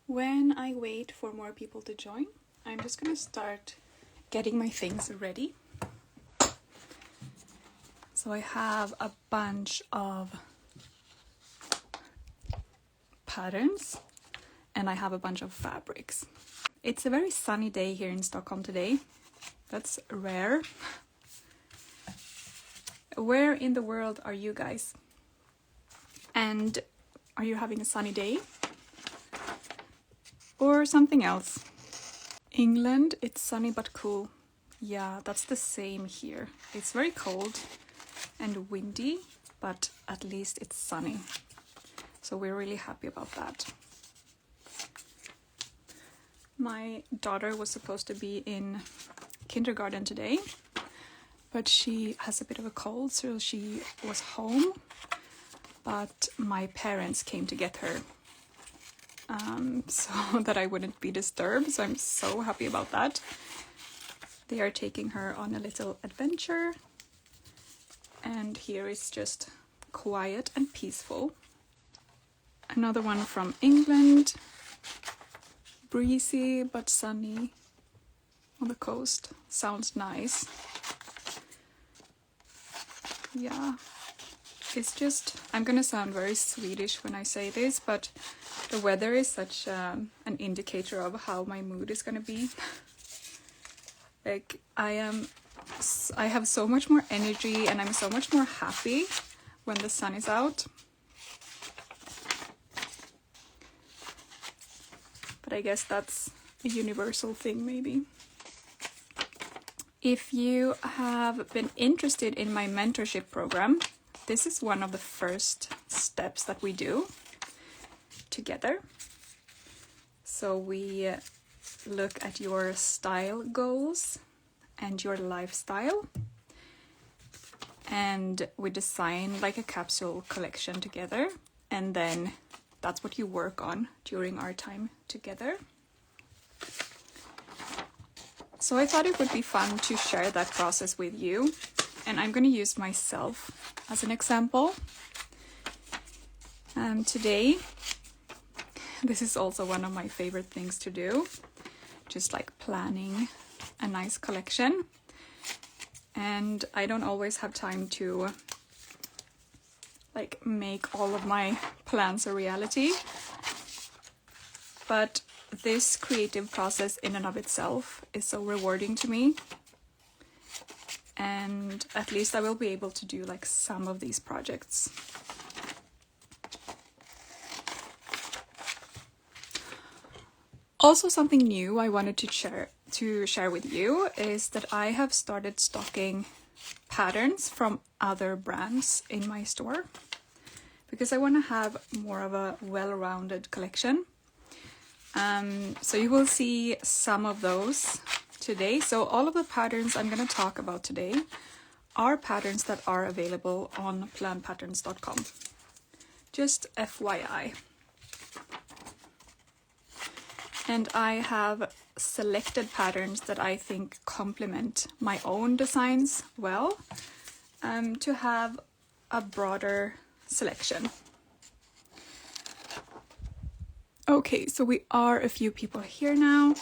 When I wait for more people to join, I'm just gonna start getting my things ready. So I have a bunch of patterns and I have a bunch of fabrics. It's a very sunny day here in Stockholm today. That's rare. Where in the world are you guys? And are you having a sunny day? Or something else? England, it's sunny but cool. Yeah, that's the same here. It's very cold and windy, but at least it's sunny. So we're really happy about that. My daughter was supposed to be in kindergarten today, but she has a bit of a cold, so she was home. But my parents came to get her so that I wouldn't be disturbed. So I'm so happy about that. They are taking her on a little adventure. And here is just quiet and peaceful. Another one from England. Breezy but sunny on the coast. Sounds nice. Yeah. It's just, I'm gonna sound very Swedish when I say this, but the weather is such an indicator of how my mood is gonna be. Like, I have so much more energy and I'm so much more happy when the sun is out. But I guess that's a universal thing, maybe. If you have been interested in my mentorship program, this is one of the first steps that we do together. So we look at your style goals and your lifestyle, and we design like a capsule collection together, and then that's what you work on during our time together. So I thought it would be fun to share that process with you, and I'm going to use myself as an example. Today, this is also one of my favorite things to do, just like planning a nice collection. And I don't always have time to like make all of my plans a reality, but this creative process in and of itself is so rewarding to me, and at least I will be able to do like some of these projects. Also, something new I wanted to share with you is that I have started stocking patterns from other brands in my store, because I want to have more of a well-rounded collection. So you will see some of those today. So all of the patterns I'm going to talk about today are patterns that are available on planpatterns.com. Just FYI. And I have selected patterns that I think complement my own designs well, to have a broader selection. Okay, so we are a few people here now.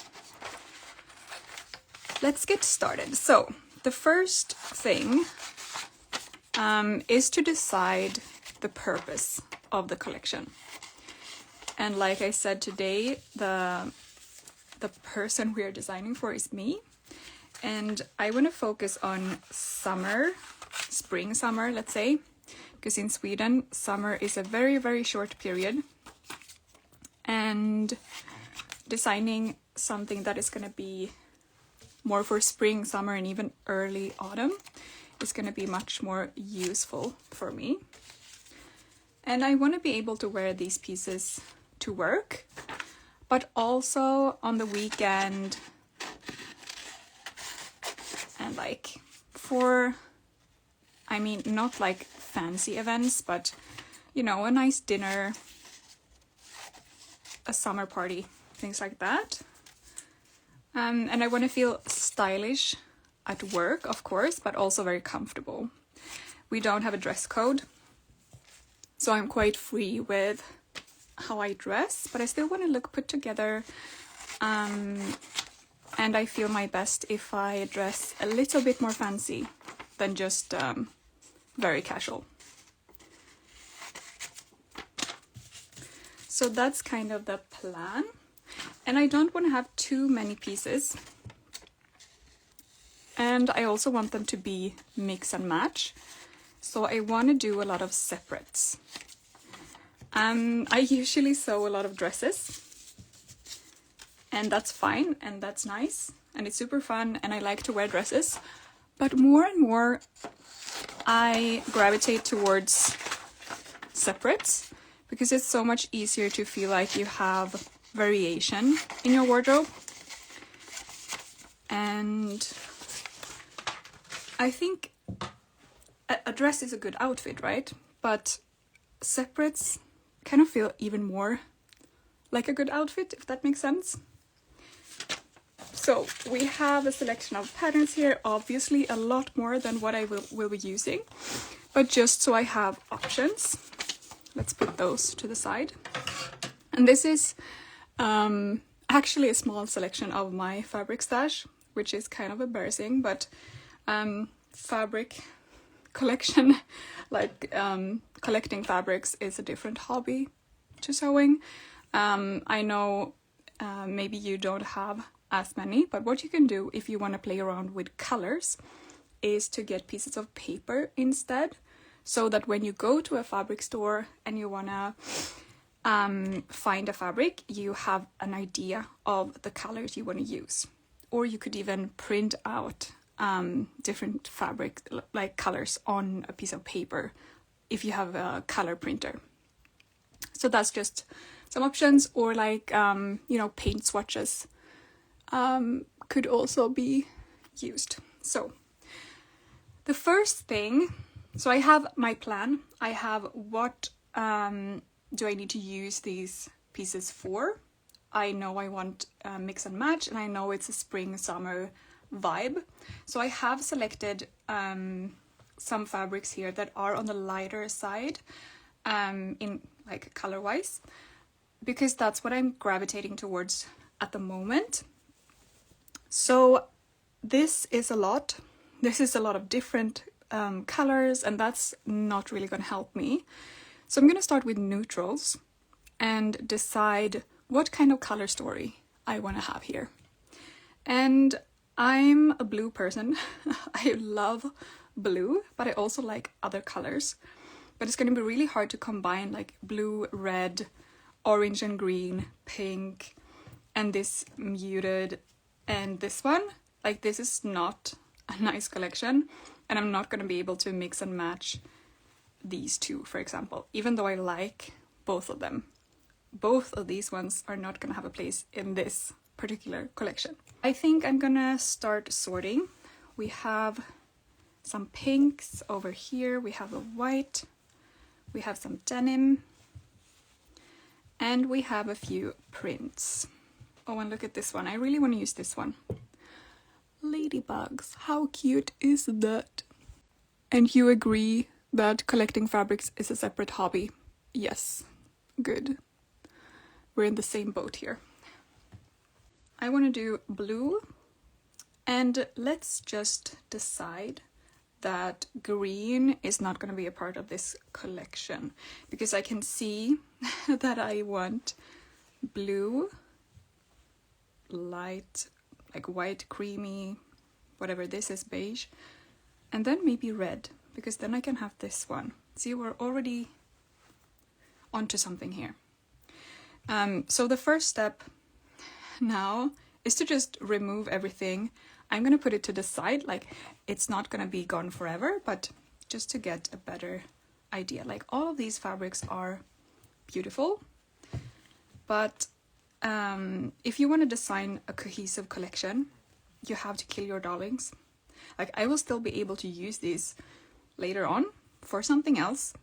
Let's get started. So the first thing is to decide the purpose of the collection. And like I said today, the person we are designing for is me. And I want to focus on summer, spring, summer, let's say. Because in Sweden, summer is a very, very short period. And designing something that is going to be more for spring, summer, and even early autumn is going to be much more useful for me. And I want to be able to wear these pieces to work, but also on the weekend, and like for, I mean, not like fancy events, but you know, a nice dinner, a summer party, things like that. And I want to feel stylish at work, of course, but also very comfortable. We don't have a dress code, so I'm quite free with how I dress, but I still want to look put together. And I feel my best if I dress a little bit more fancy than just very casual. So that's kind of the plan. And I don't want to have too many pieces. And I also want them to be mix and match. So I want to do a lot of separates. I usually sew a lot of dresses. And that's fine, and that's nice, and it's super fun, and I like to wear dresses. But more and more, I gravitate towards separates, because it's so much easier to feel like you have variation in your wardrobe. And I think a dress is a good outfit, right? But separates kind of feel even more like a good outfit, if that makes sense. So we have a selection of patterns here, obviously a lot more than what I will be using, but just so I have options, let's put those to the side. And this is actually a small selection of my fabric stash, which is kind of embarrassing, but fabric collection, like collecting fabrics, is a different hobby to sewing. I know maybe you don't have as many, but what you can do if you want to play around with colors is to get pieces of paper instead, so that when you go to a fabric store and you want to find a fabric, you have an idea of the colors you want to use. Or you could even print out different fabric like colors on a piece of paper if you have a color printer. So that's just some options. Or like paint swatches could also be used. So the first thing, so I have my plan. I have what do I need to use these pieces for. I know I want mix and match, and I know it's a spring summer vibe. So I have selected some fabrics here that are on the lighter side in like color wise, because that's what I'm gravitating towards at the moment. So this is a lot. This is a lot of different colors, and that's not really going to help me. So I'm going to start with neutrals and decide what kind of color story I want to have here. And I'm a blue person. I love blue, but I also like other colors. But it's going to be really hard to combine like blue, red, orange and green, pink, and this muted, and this one. Like, this is not a nice collection, and I'm not going to be able to mix and match these two, for example, even though I like both of them. Both of these ones are not going to have a place in this particular collection. I think I'm gonna start sorting. We have some pinks over here, we have a white, we have some denim, and we have a few prints. Oh, and look at this one. I really want to use this one. Ladybugs. How cute is that? And you agree that collecting fabrics is a separate hobby? Yes. Good. We're in the same boat here. I want to do blue, and let's just decide that green is not going to be a part of this collection, because I can see that I want blue, light, like white, creamy, whatever this is, beige, and then maybe red, because then I can have this one. See, we're already onto something here. So the first step now is to just remove everything. I'm going to put it to the side, like it's not going to be gone forever, but just to get a better idea. Like, all of these fabrics are beautiful, but if you want to design a cohesive collection, you have to kill your darlings. Like, I will still be able to use these later on for something else,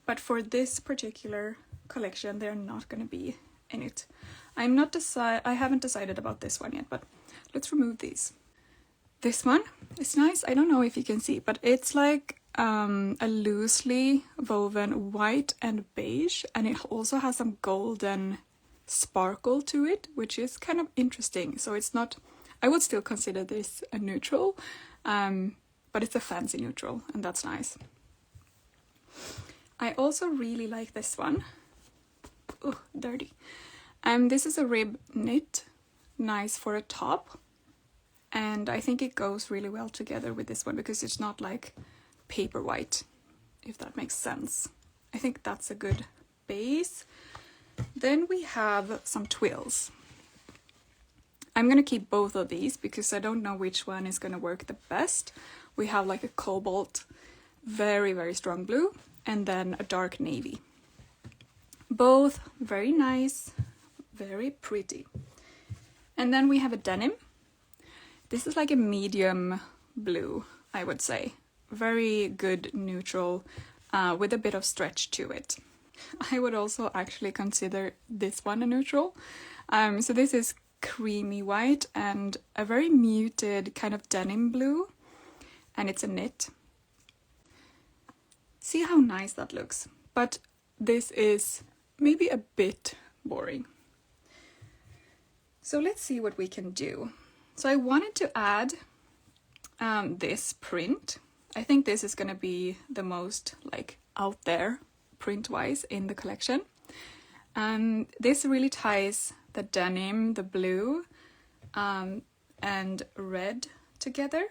but for this particular collection, they're not going to be in it. I haven't decided about this one yet, but let's remove these. This one is nice. I don't know if you can see, but it's like a loosely woven white and beige, and it also has some golden sparkle to it, which is kind of interesting. So it's not, I would still consider this a neutral, but it's a fancy neutral, and that's nice. I also really like this one. Oh, dirty. This is a rib knit, nice for a top, and I think it goes really well together with this one because it's not like paper white, if that makes sense. I think that's a good base. Then we have some twills. I'm gonna keep both of these because I don't know which one is gonna work the best. We have like a cobalt, very, very strong blue, and then a dark navy. Both very nice, very pretty. And then we have a denim. This is like a medium blue, I would say. Very good neutral, with a bit of stretch to it. I would also actually consider this one a neutral. So this is creamy white and a very muted kind of denim blue, and it's a knit. See how nice that looks, but this is maybe a bit boring. So let's see what we can do. So I wanted to add this print. I think this is gonna be the most like out there print-wise in the collection. This really ties the denim, the blue, and red together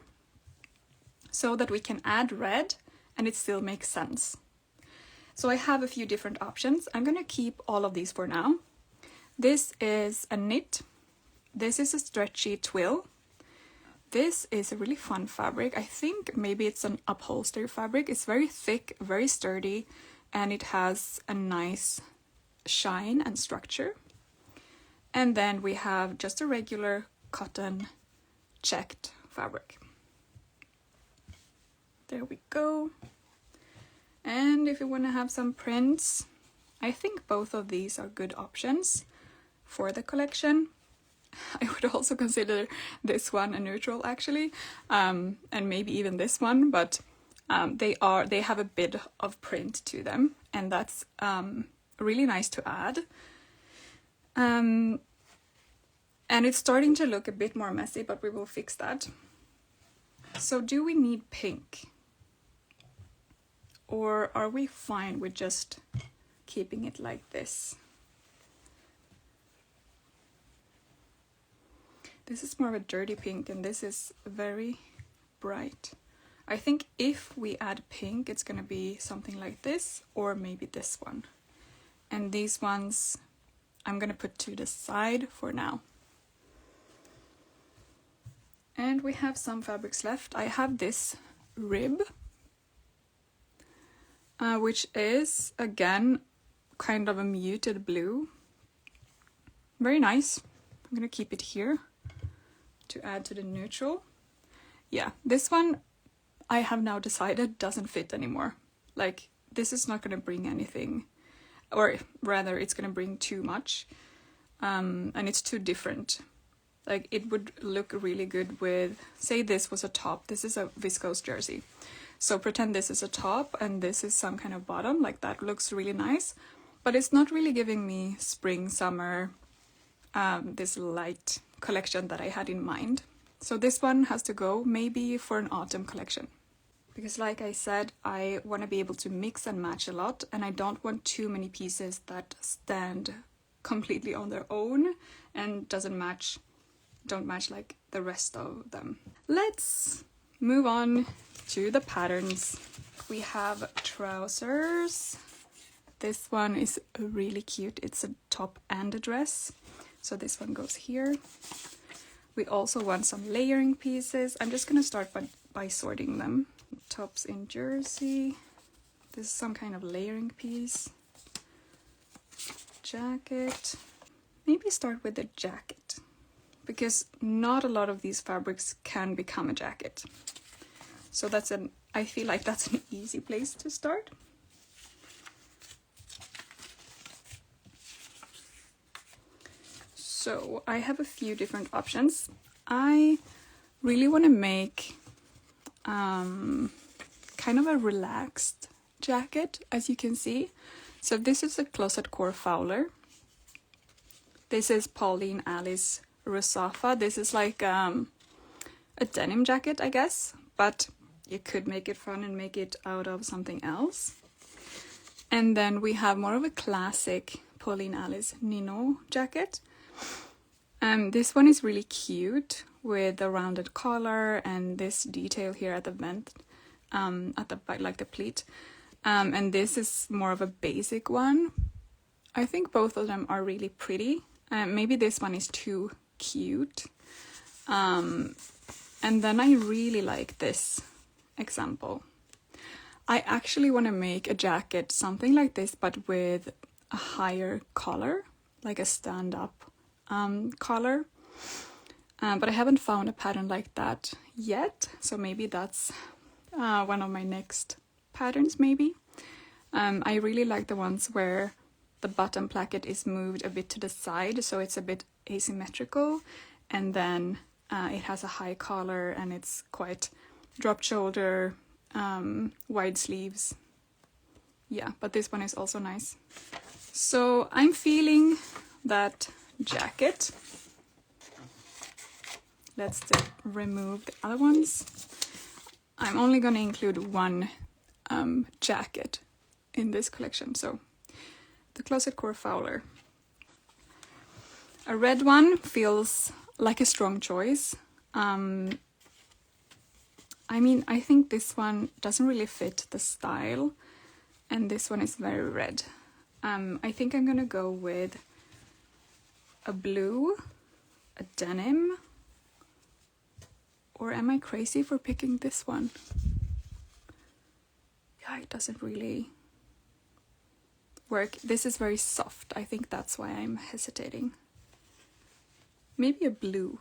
so that we can add red and it still makes sense. So I have a few different options. I'm gonna keep all of these for now. This is a knit. This is a stretchy twill. This is a really fun fabric. I think maybe it's an upholstery fabric. It's very thick, very sturdy, and it has a nice shine and structure. And then we have just a regular cotton checked fabric. There we go. And if you want to have some prints, I think both of these are good options for the collection. I would also consider this one a neutral actually, and maybe even this one, but they have a bit of print to them, and that's really nice to add. And it's starting to look a bit more messy, but we will fix that. So do we need pink? Or are we fine with just keeping it like this? This is more of a dirty pink and this is very bright. I think if we add pink, it's gonna be something like this or maybe this one. And these ones I'm gonna put to the side for now. And we have some fabrics left. I have this rib, which is again kind of a muted blue. Very nice. I'm gonna keep it here to add to the neutral. Yeah, this one I have now decided doesn't fit anymore. Like, this is not gonna bring anything, or rather it's gonna bring too much, and it's too different. Like, it would look really good with, say this was a top, this is a viscose jersey. So pretend this is a top and this is some kind of bottom, like that looks really nice, but it's not really giving me spring, summer, this light collection that I had in mind. So this one has to go maybe for an autumn collection. Because like I said, I want to be able to mix and match a lot, and I don't want too many pieces that stand completely on their own and don't match like the rest of them. Let's move on to the patterns. We have trousers. This one is really cute. It's a top and a dress. So this one goes here. We also want some layering pieces. I'm just gonna start by sorting them. Tops in jersey. This is some kind of layering piece. Jacket. Maybe start with the jacket, because not a lot of these fabrics can become a jacket. So I feel like that's an easy place to start. So I have a few different options. I really want to make kind kind of a relaxed jacket, as you can see. So this is a Closet Core Fowler. This is Pauline Alice Rosafa. This is like a denim jacket, I guess, but you could make it fun and make it out of something else. And then we have more of a classic Pauline Alice Nino jacket. This one is really cute with a rounded collar and this detail here at the vent, at the back, like the pleat. And this is more of a basic one. I think both of them are really pretty. Maybe this one is too cute. And then I really like this example. I actually want to make a jacket something like this, but with a higher collar, like a stand-up collar. But I haven't found a pattern like that yet, so maybe that's one of my next patterns, maybe. I really like the ones where the button placket is moved a bit to the side, so it's a bit asymmetrical, and then it has a high collar and it's quite drop shoulder, wide sleeves. Yeah, but this one is also nice. So I'm feeling that jacket. Let's remove the other ones. I'm only going to include one jacket in this collection, so the Closet Core Fowler. A red one feels like a strong choice. I mean, I think this one doesn't really fit the style, and this one is very red. I think I'm gonna go with a blue, a denim, or am I crazy for picking this one? Yeah, it doesn't really work. This is very soft. I think that's why I'm hesitating. Maybe a blue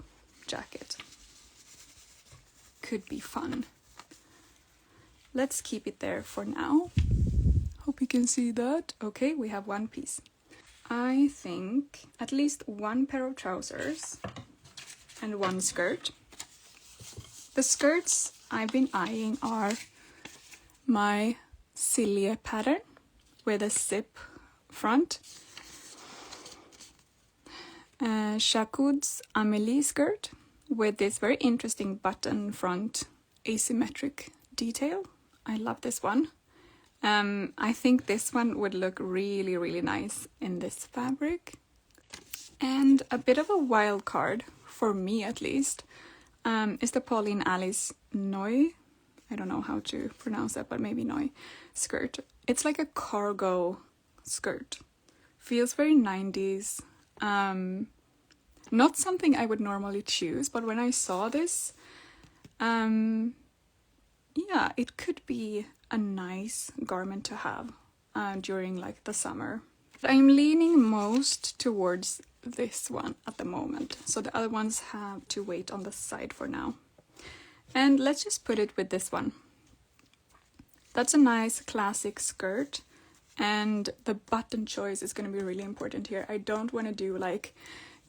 jacket could be fun. Let's keep it there for now. Hope you can see that. Okay, we have one piece. I think at least one pair of trousers and one skirt. The skirts I've been eyeing are my Silje pattern with a zip front, Shakud's Amelie skirt with this very interesting button front asymmetric detail. I love this one. I think this one would look really, really nice in this fabric. And a bit of a wild card, for me at least, is the Pauline Alice Noy. I don't know how to pronounce that, but maybe Noy skirt. It's like a cargo skirt. Feels very 90s. Not something I would normally choose, but when I saw this, yeah, it could be a nice garment to have during like the summer. But I'm leaning most towards this one at the moment, so the other ones have to wait on the side for now. And let's just put it with this one. That's a nice classic skirt, and the button choice is going to be really important here. I don't want to do like,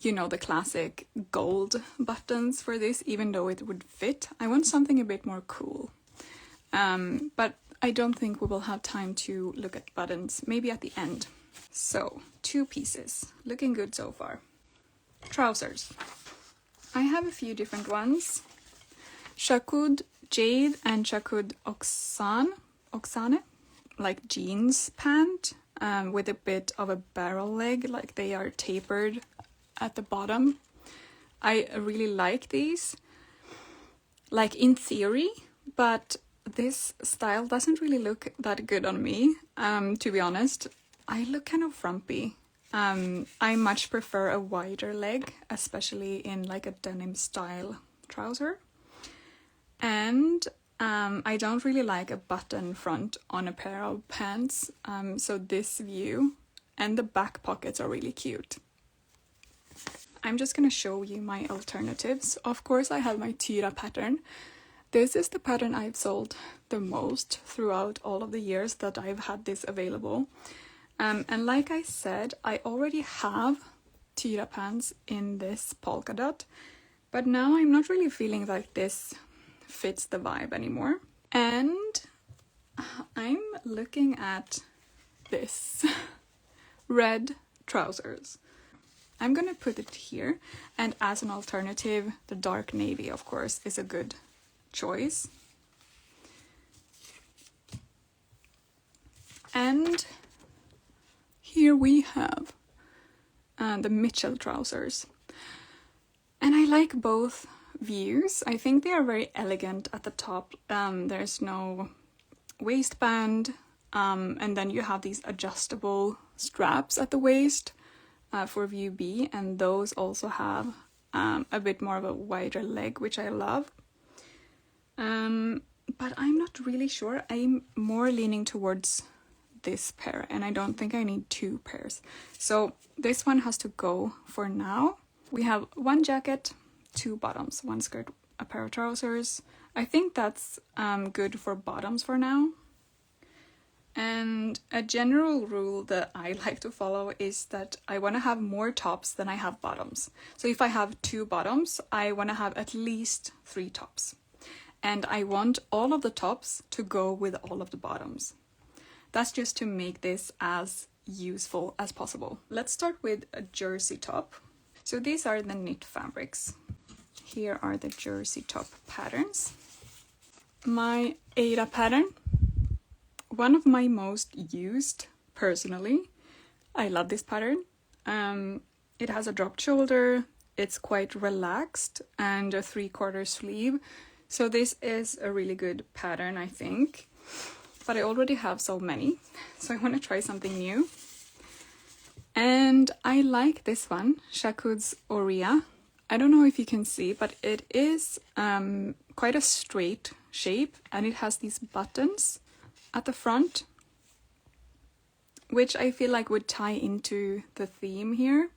you know, the classic gold buttons for this, even though it would fit. I want something a bit more cool. But I don't think we will have time to look at buttons, maybe at the end. So, two pieces, looking good so far. Trousers. I have a few different ones. Shakud Jade and Shakud Oksane, like jeans pant, with a bit of a barrel leg, like they are tapered at the bottom. I really like these, like in theory, but this style doesn't really look that good on me, to be honest. I look kind of frumpy. I much prefer a wider leg, especially in like a denim style trouser. And I don't really like a button front on a pair of pants, so this view and the back pockets are really cute. I'm just gonna show you my alternatives. Of course, I have my Tyra pattern. This is the pattern I've sold the most throughout all of the years that I've had this available. And like I said, I already have Tyra pants in this polka dot, but now I'm not really feeling like this fits the vibe anymore. And I'm looking at this red trousers. I'm gonna put it here, and as an alternative, the dark navy, of course, is a good choice. And here we have the Mitchell trousers. And I like both views. I think they are very elegant at the top. There's no waistband, and then you have these adjustable straps at the waist for view B, and those also have a bit more of a wider leg, which I love. But I'm not really sure. I'm more leaning towards this pair, and I don't think I need two pairs. So this one has to go for now. We have one jacket, two bottoms, one skirt, a pair of trousers. I think that's good for bottoms for now. And a general rule that I like to follow is that I want to have more tops than I have bottoms. So if I have two bottoms, I want to have at least 3 tops. And I want all of the tops to go with all of the bottoms. That's just to make this as useful as possible. Let's start with a jersey top. So these are the knit fabrics. Here are the jersey top patterns. My Ada pattern, one of my most used personally. I love this pattern. It has a dropped shoulder, it's quite relaxed, and a 3/4 sleeve. So this is a really good pattern, I think. But I already have so many, so I want to try something new. And I like this one, Shakud's Oria. I don't know if you can see, but it is quite a straight shape, and it has these buttons at the front, which I feel like would tie into the theme here.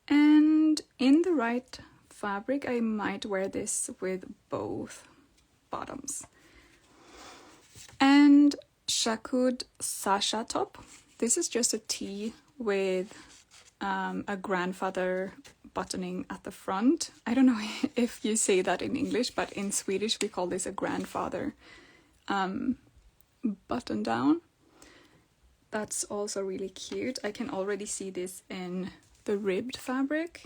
And in the right fabric, I might wear this with both bottoms. And Shakud Sasha top. This is just a tee with a grandfather buttoning at the front. I don't know if you say that in English, but in Swedish we call this a grandfather button down. That's also really cute. I can already see this in the ribbed fabric.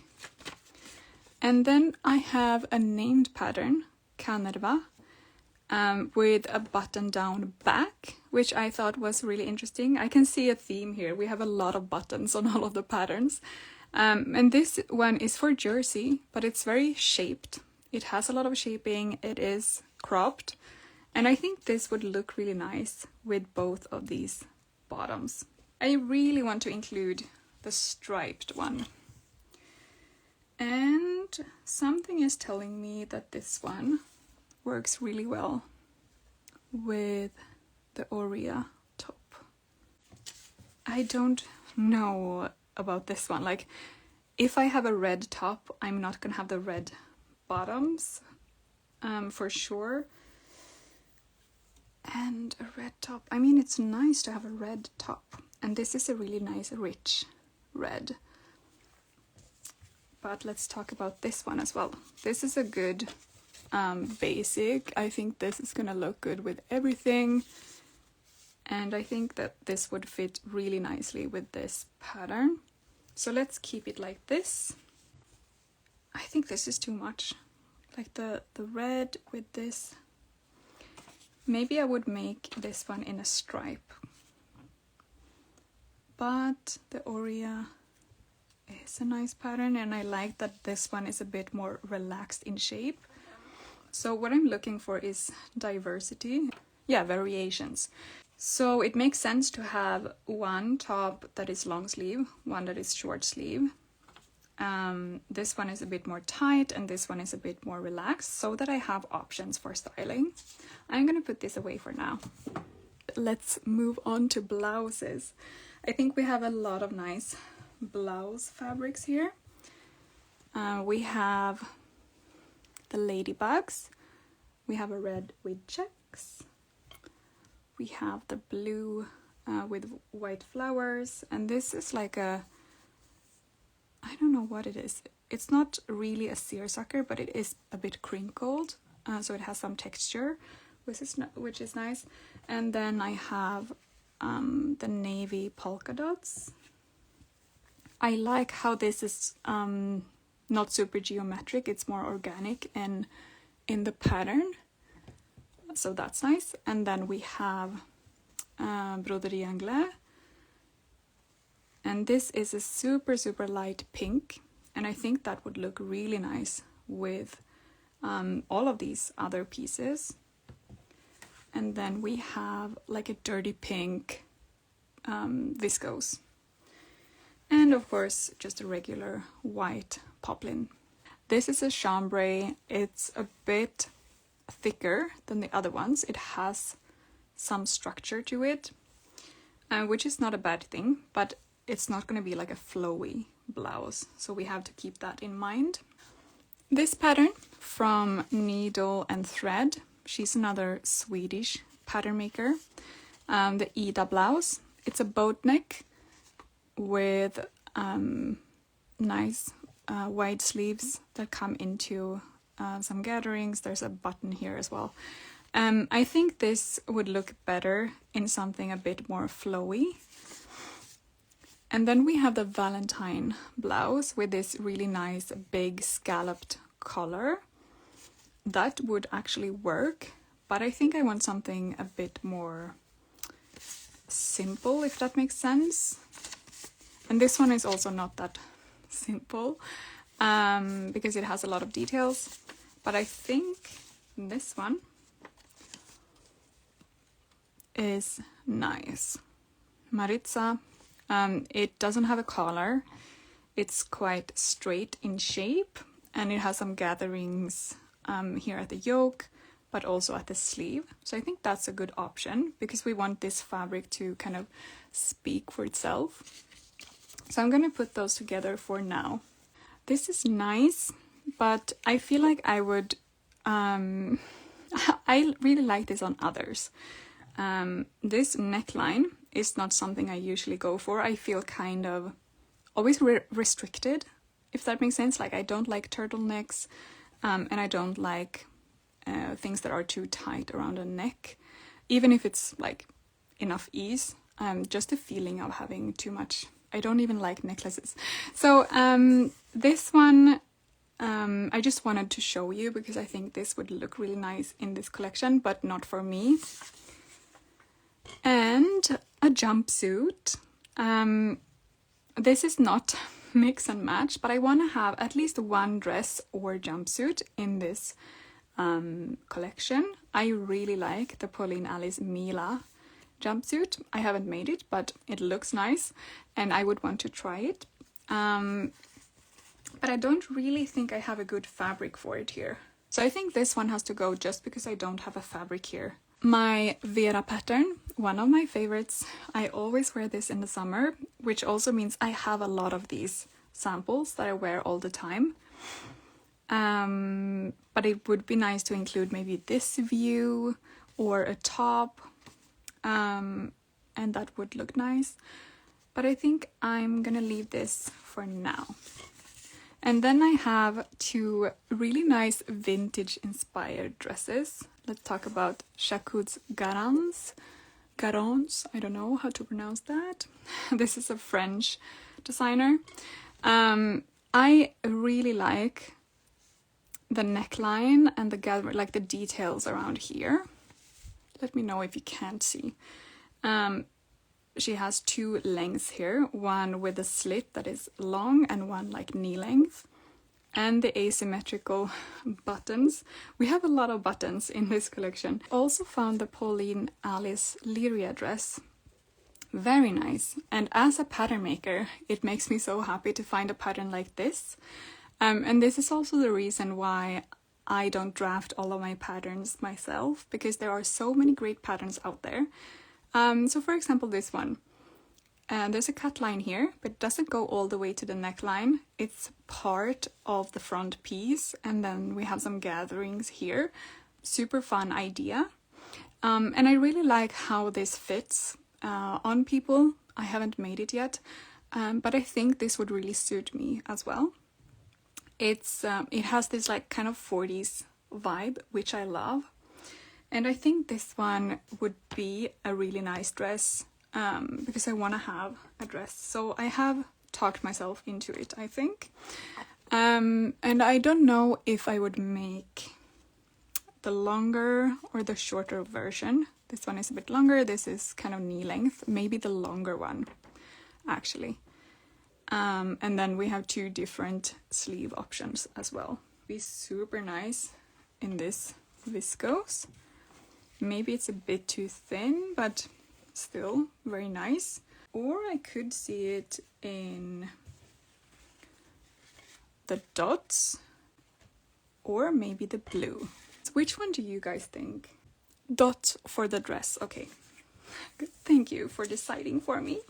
And then I have a named pattern, Kanerva, with a button down back, which I thought was really interesting. I can see a theme here. We have a lot of buttons on all of the patterns. And this one is for jersey, but it's very shaped. It has a lot of shaping. It is cropped. And I think this would look really nice with both of these bottoms. I really want to include the striped one. And something is telling me that this one works really well with the Oria top. I don't know about this one. Like, if I have a red top, I'm not gonna have the red bottoms for sure. And a red top. I mean, it's nice to have a red top. And this is a really nice, rich red. But let's talk about this one as well. This is a good basic. I think this is gonna look good with everything. And I think that this would fit really nicely with this pattern. So let's keep it like this. I think this is too much. Like the red with this. Maybe I would make this one in a stripe. But the Oria is a nice pattern, and I like that this one is a bit more relaxed in shape. So what I'm looking for is diversity. Yeah, variations. So it makes sense to have one top that is long sleeve, one that is short sleeve. This one is a bit more tight and this one is a bit more relaxed, so that I have options for styling. I'm gonna put this away for now. Let's move on to blouses. I think we have a lot of nice blouse fabrics here. We have the ladybugs. We have a red with checks. We have the blue with white flowers, and this is like a, I don't know what it is. It's not really a seersucker, but it is a bit crinkled, so it has some texture. which is nice. And then I have the navy polka dots. I like how this is not super geometric, it's more organic in the pattern. So that's nice. And then we have broderie anglais. And this is a super, super light pink. And I think that would look really nice with all of these other pieces. And then we have like a dirty pink viscose. And of course, just a regular white poplin. This is a chambray. It's a bit thicker than the other ones. It has some structure to it, which is not a bad thing, but it's not going to be like a flowy blouse. So we have to keep that in mind. This pattern from Needle and Thread. She's another Swedish pattern maker. The Ida blouse. It's a boat neck with nice wide sleeves that come into some gatherings. There's a button here as well. I think this would look better in something a bit more flowy. And then we have the Valentine blouse with this really nice big scalloped collar. That would actually work, but I think I want something a bit more simple, if that makes sense. And this one is also not that simple because it has a lot of details, but I think this one is nice. Maritza. It doesn't have a collar. It's quite straight in shape, and it has some gatherings here at the yoke, but also at the sleeve. So I think that's a good option because we want this fabric to kind of speak for itself. So I'm going to put those together for now. This is nice, but I feel like I would... I really like this on others. This neckline is not something I usually go for. I feel kind of always restricted, if that makes sense. Like I don't like turtlenecks, and I don't like things that are too tight around the neck, even if it's like enough ease. Just the feeling of having too much. I don't even like necklaces. So this one I just wanted to show you because I think this would look really nice in this collection, but not for me. And a jumpsuit. This is not mix and match, but I want to have at least one dress or jumpsuit in this collection. I really like the Pauline Alice Mila jumpsuit. I haven't made it, but it looks nice and I would want to try it. But I don't really think I have a good fabric for it here. So I think this one has to go just because I don't have a fabric here. My Vera pattern, one of my favorites. I always wear this in the summer, which also means I have a lot of these samples that I wear all the time. But it would be nice to include maybe this view or a top, and that would look nice. But I think I'm gonna leave this for now. And then I have two really nice vintage inspired dresses. Let's talk about Jacquard's Garance, I don't know how to pronounce that. This is a French designer. I really like the neckline and like the details around here. Let me know if you can't see. She has two lengths here, one with a slit that is long and one like knee length. And the asymmetrical buttons. We have a lot of buttons in this collection. Also found the Pauline Alice Lyria dress. Very nice. And as a pattern maker, it makes me so happy to find a pattern like this. And this is also the reason why I don't draft all of my patterns myself, because there are so many great patterns out there. So for example, this one. There's a cut line here, but it doesn't go all the way to the neckline. It's part of the front piece, and then we have some gatherings here. Super fun idea. And I really like how this fits on people. I haven't made it yet, but I think this would really suit me as well. It has this like kind of 40s vibe, which I love. And I think this one would be a really nice dress because I want to have a dress. So I have talked myself into it, I think. And I don't know if I would make the longer or the shorter version. This one is a bit longer. This is kind of knee length. Maybe the longer one, actually. And then we have 2 different sleeve options as well. Be super nice in this viscose. Maybe it's a bit too thin, but still very nice. Or I could see it in the dots, or maybe the blue. So which one do you guys think? Dot for the dress. Okay, good. Thank you for deciding for me.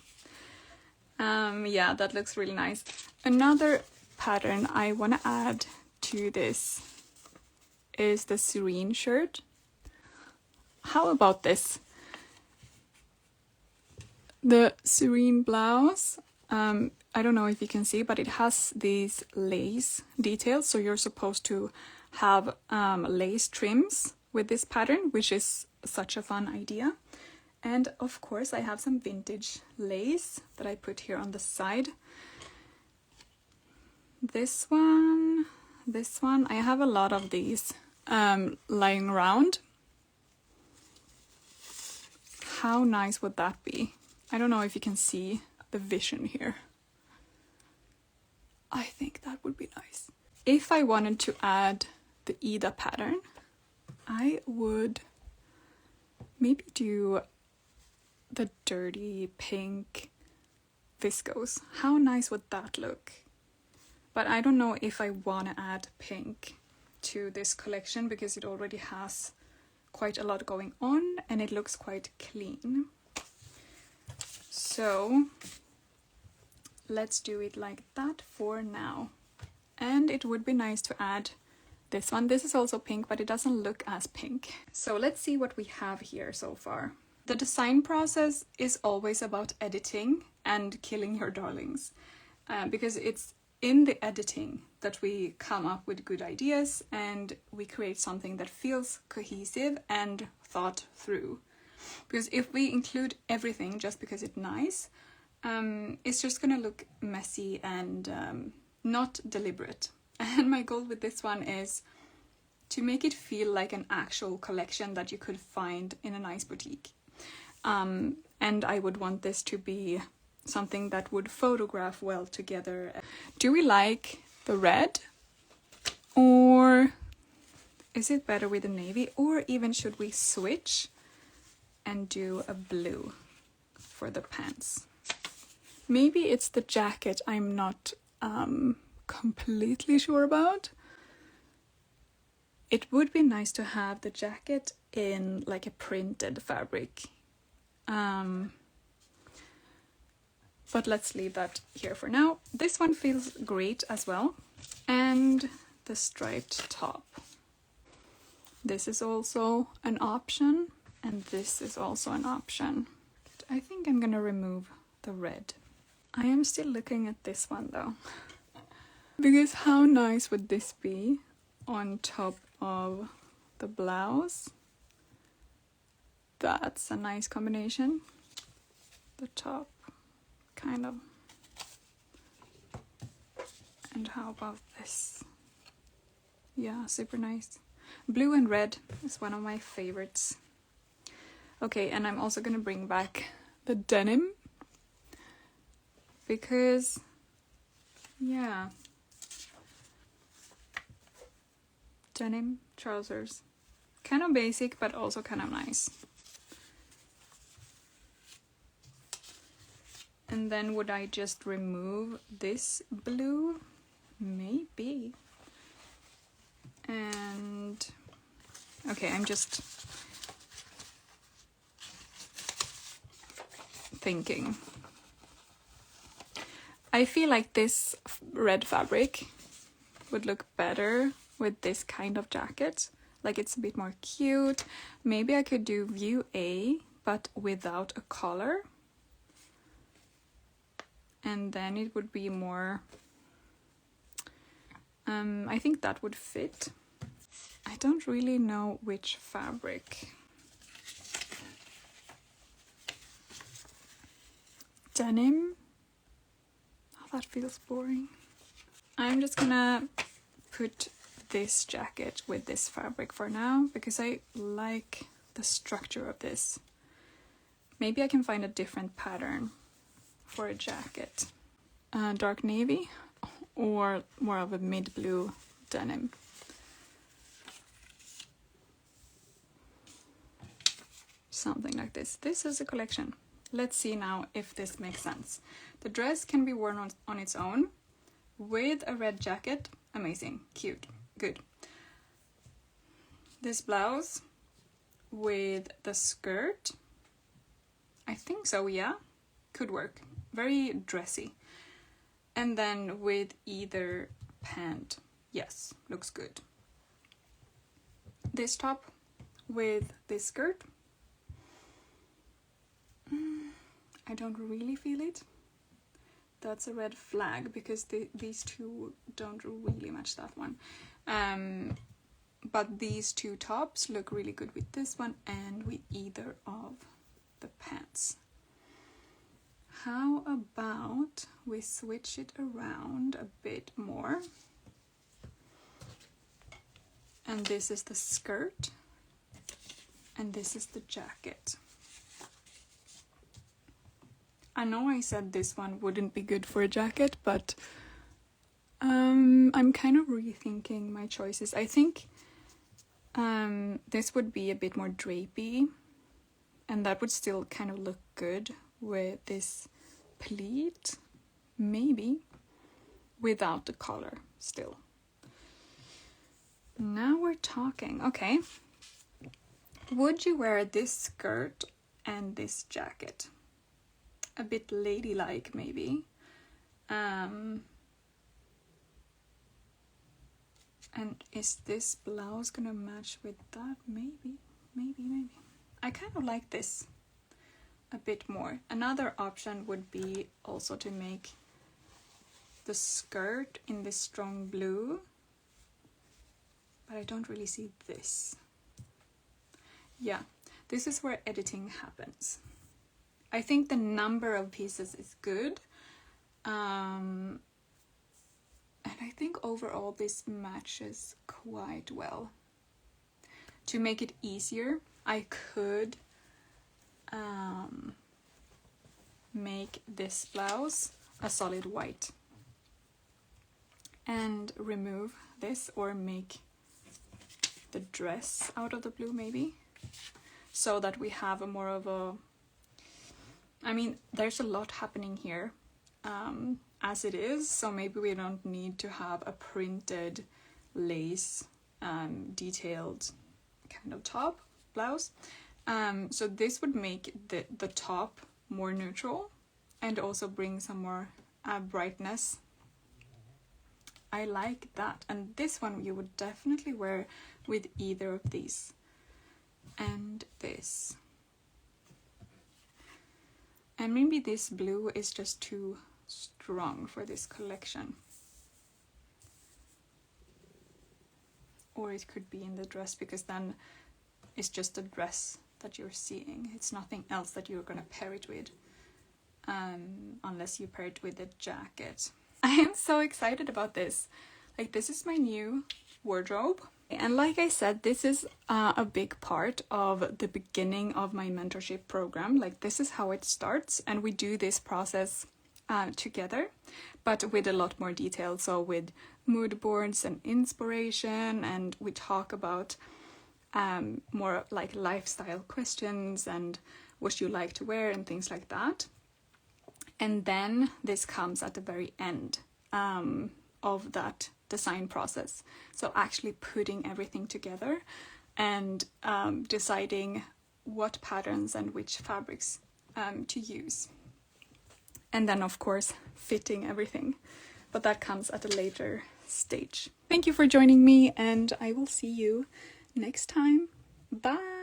Yeah, that looks really nice. Another pattern I want to add to this is the Serene shirt. How about this? The Serene blouse, I don't know if you can see, but it has these lace details. So you're supposed to have lace trims with this pattern, which is such a fun idea. And of course I have some vintage lace that I put here on the side. This one, I have a lot of these lying around. How nice would that be? I don't know if you can see the vision here. I think that would be nice. If I wanted to add the Ida pattern, I would maybe do the dirty pink viscose. How nice would that look? But I don't know if I want to add pink to this collection because it already has quite a lot going on and it looks quite clean. So let's do it like that for now. And it would be nice to add this one. This is also pink, but it doesn't look as pink. So let's see what we have here so far. The design process is always about editing and killing your darlings, because it's in the editing that we come up with good ideas and we create something that feels cohesive and thought through. Because if we include everything just because it's nice, it's just gonna look messy and not deliberate. And my goal with this one is to make it feel like an actual collection that you could find in a nice boutique. And I would want this to be something that would photograph well together. Do we like the red? Or is it better with the navy? Or even should we switch and do a blue for the pants? Maybe it's the jacket I'm not completely sure about. It would be nice to have the jacket in like a printed fabric. But let's leave that here for now. This one feels great as well. And the striped top. This is also an option. And this is also an option. I think I'm gonna remove the red. I am still looking at this one though. Because how nice would this be on top of the blouse? That's a nice combination. The top, kind of. And how about this? Yeah, super nice. Blue and red is one of my favorites. Okay, and I'm also gonna bring back the denim. Because, yeah. Denim trousers. Kind of basic, but also kind of nice. And then would I just remove this blue? Maybe. And okay, I'm just thinking. I feel like this red fabric would look better with this kind of jacket. Like it's a bit more cute. Maybe I could do view A, but without a collar. And then it would be more, I think that would fit. I don't really know which fabric. Denim. Oh, that feels boring. I'm just gonna put this jacket with this fabric for now because I like the structure of this. Maybe I can find a different pattern for a jacket. Dark navy or more of a mid blue denim. Something like this. This is a collection. Let's see now if this makes sense. The dress can be worn on its own with a red jacket. Amazing, cute, good. This blouse with the skirt. I think so, yeah. Could work. Very dressy. And then with either pant. Yes, looks good. This top with this skirt. I don't really feel it. That's a red flag because these two don't really match that one. But these two tops look really good with this one and with either of the pants. How about we switch it around a bit more? And this is the skirt and this is the jacket. I know I said this one wouldn't be good for a jacket, but I'm kind of rethinking my choices. I think this would be a bit more drapey, and that would still kind of look good with this pleat, maybe, without the collar still. Now we're talking. Okay. Would you wear this skirt and this jacket? A bit ladylike, maybe. And is this blouse gonna match with that? Maybe. I kind of like this a bit more. Another option would be also to make the skirt in this strong blue. But I don't really see this. Yeah, this is where editing happens. I think the number of pieces is good. And I think overall this matches quite well. To make it easier, I could make this blouse a solid white. And remove this or make the dress out of the blue maybe. So that we have a more of a... I mean, there's a lot happening here as it is, so maybe we don't need to have a printed lace detailed kind of top blouse. So this would make the top more neutral and also bring some more brightness. I like that. And this one you would definitely wear with either of these. And this. And maybe this blue is just too strong for this collection. Or it could be in the dress, because then it's just a dress that you're seeing. It's nothing else that you're gonna pair it with. Unless you pair it with a jacket. I am so excited about this. Like, this is my new wardrobe. And like I said, this is a big part of the beginning of my mentorship program. Like, this is how it starts, and we do this process together, but with a lot more detail. So with mood boards and inspiration, and we talk about more like lifestyle questions and what you like to wear and things like that. And then this comes at the very end of that design process. So actually putting everything together and deciding what patterns and which fabrics to use. And then of course fitting everything. But that comes at a later stage. Thank you for joining me, and I will see you next time. Bye!